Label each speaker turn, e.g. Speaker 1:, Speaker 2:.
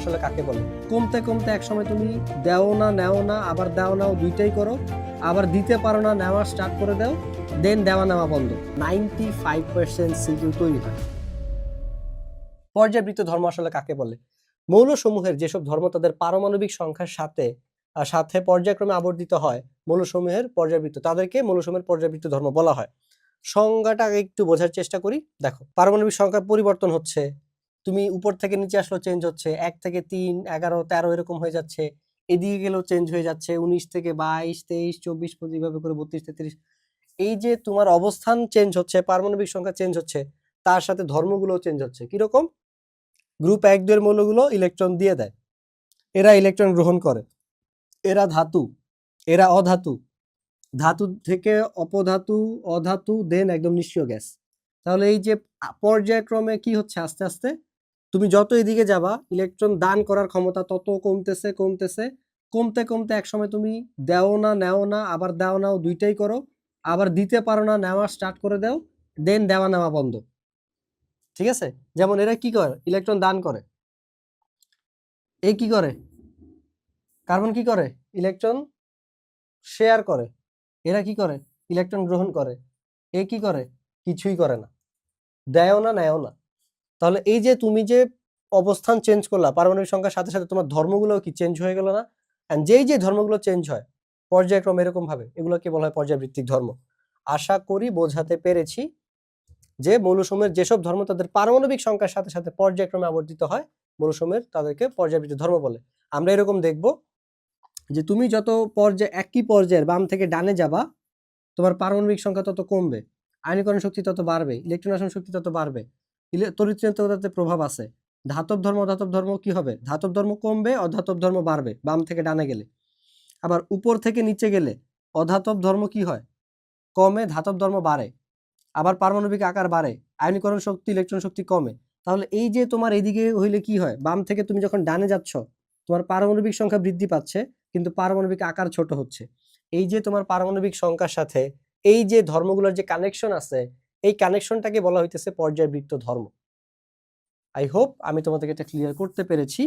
Speaker 1: আসলে কাকে বলে? কমতে কমতে একসময় তুমি দেও না নেও না আবার দাও নাও দুইটাই করো, আবার দিতে পারো না নেওয়া স্টার্ট করে দাও, দেন দেওয়া নেওয়া বন্ধ। 95% সিকিউ তৈরি হয়। পর্যায়বৃত্ত ধর্ম আসলে কাকে বলে? মৌলসমূহের যেসব ধর্ম তাদের পারমাণবিক সংখ্যার সাথে সাথে পর্যায়ক্রমে আবর্তিত হয়, মৌলসমূহের পর্যায়বৃত্ত, তাদেরকে মৌলসমূহের পর্যায়বৃত্ত ধর্ম বলা হয়। সংজ্ঞাটা একটু বোঝার চেষ্টা করি। দেখো, পারমাণবিক সংখ্যা পরিবর্তন হচ্ছে, তুমি উপর থেকে নিচে আসলেও চেঞ্জ হচ্ছে, 1 থেকে 3, 11, 13 এরকম হয়ে যাচ্ছে, এদিকে গেলেও চেঞ্জ হয়ে যাচ্ছে, 19 থেকে 22, 23, 24, 25 এভাবে করে 32, 33। এই যে তোমার অবস্থান চেঞ্জ হচ্ছে, পারমাণবিক সংখ্যা চেঞ্জ হচ্ছে, তার সাথে ধর্মগুলো চেঞ্জ হচ্ছে। কিরকম? গ্রুপ 1-2 এর মৌলগুলো ইলেকট্রন দিয়ে দেয়, এরা ইলেকট্রন গ্রহণ করে, এরা ধাতু, এরা অধাতু, ধাতু থেকে অপধাতু, অধাতু, দেন একদম নিষ্ক্রিয় গ্যাস। তাহলে এই যে পর্যায়ক্রমে কি হচ্ছে, আস্তে আস্তে তুমি যত এদিকে যাবা ইলেকট্রন দান করার ক্ষমতা তত কমতেছে কমতেছে, কমতে কমতে একসময় তুমি দেও না নেও না আবার দাও নাও দুইটাই করো, আবার দিতে পারো না নেওয়া স্টার্ট করে দাও, দেন দেওয়া নেওয়া বন্ধ। ঠিক আছে? যেমন এরা কি করে? ইলেকট্রন দান করে। এই কি করে? কার্বন কি করে? ইলেকট্রন শেয়ার করে। এরা কি করে? ইলেকট্রন গ্রহণ করে। এ কি করে? কিছুই করে না, দেয়ও না নেয়ও না। তাহলে এই যে তুমি যে অবস্থান চেঞ্জ করলা পারমাণবিক সংখ্যার সাথে সাথে, তোমার ধর্মগুলো কি চেঞ্জ হয়ে গেল না? এন্ড যেই যে ধর্মগুলো চেঞ্জ হয় পর্যায়ক্রমে এরকম ভাবে, এগুলোকে বলা হয় পর্যায়বৃত্তিক ধর্ম। আশা করি বোঝাতে পেরেছি যে মৌলসমূহের যেসব ধর্ম তাদের পারমাণবিক সংখ্যার সাথে সাথে পর্যায়ক্রমে আবর্তিত হয়, মৌলসমূহের তাদেরকে পর্যায়বৃত্ত ধর্ম বলে। আমরা এরকম দেখব যে তুমি যত একই পর্যায়ের বাম থেকে ডানে যাবা, তোমার পারমাণবিক সংখ্যা তত কমবে, আয়নীকরণ শক্তি তত বাড়বে, ইলেকট্রন আসন শক্তি তত বাড়বে, তড়িৎচেতনাতে প্রভাব আছে। ধাতব ধর্ম অধাতব ধর্ম কি হবে? ধাতব ধর্ম কমবে, অধাতব ধর্ম বাড়বে বাম থেকে ডানে গেলে। আবার উপর থেকে নিচে গেলে অধাতব ধর্ম কি হয়? কমে, ধাতব ধর্ম বাড়ে। আবার পারমাণবিক আকার বাড়ে, আয়নীকরণ শক্তি, ইলেকট্রন শক্তি কমে। তাহলে এই যে তোমার এইদিকে হইলে কি হয়? বাম থেকে তুমি যখন ডানে যাচ্ছ, তোমার পারমাণবিক সংখ্যা বৃদ্ধি পাচ্ছে কিন্তু পারমাণবিক আকার ছোট হচ্ছে। এই যে তোমার পারমাণবিক সংখ্যার সাথে এই যে ধর্মগুলোর যে কানেকশন আছে, এই কানেকশনটাকে বলা হইতেছে পর্যায়বৃত্ত ধর্ম। আই হোপ আমি তোমাদেরকে এটা ক্লিয়ার করতে পেরেছি।